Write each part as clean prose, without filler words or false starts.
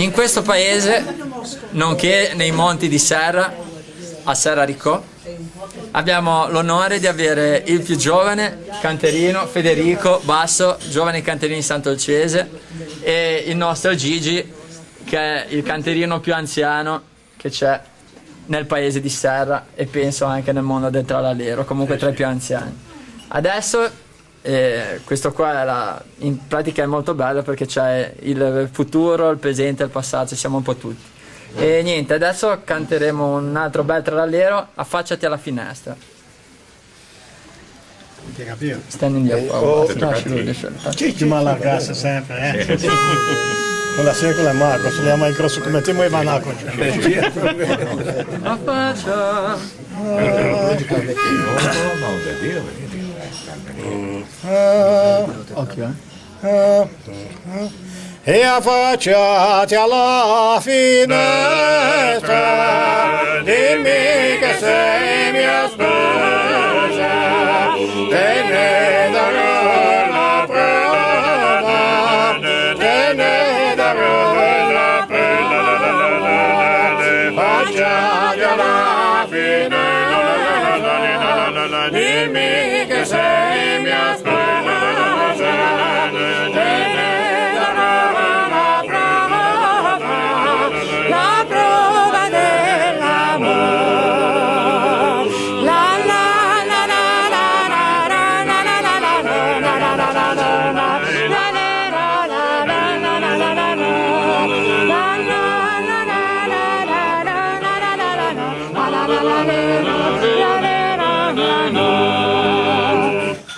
In questo paese, nonché nei monti di Serra, a Serrarico, abbiamo l'onore di avere il più giovane canterino Federico Basso, giovane canterino di Sant'Olcese, e il nostro Gigi, che è il canterino più anziano che c'è nel paese di Serra e penso anche nel mondo del trallallero, comunque tra i più anziani. Adesso questo qua in pratica è molto bello perché c'è il futuro, il presente e il passato, ci siamo un po' tutti. E niente, adesso canteremo un altro bel trallallero, Affacciati alla finestra. Ti capito? Stand indietro. Ci mi allargasse sempre, Con la secola Marco, se le ama il grosso come te, ma va a Affaccia. E affacciati alla finestra, dimmi che sei mia sposa, te ne darò la prova, te ne darò la prova. Affacciati alla finestra, dimmi che sei mia sposa.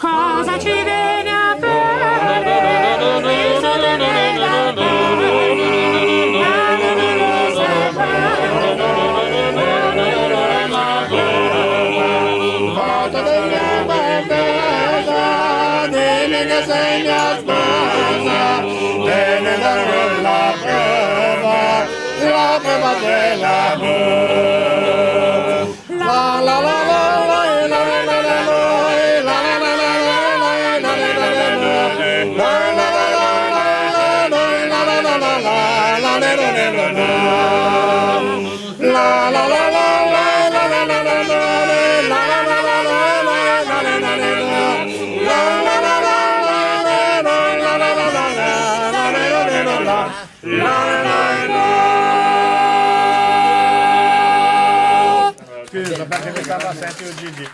Cosa ci viene a fare? Dimmi che sei mia sposa, te ne darò la prova dell'amore. La la la la la la la la Scusa, perché mi stava sentendo Gigi.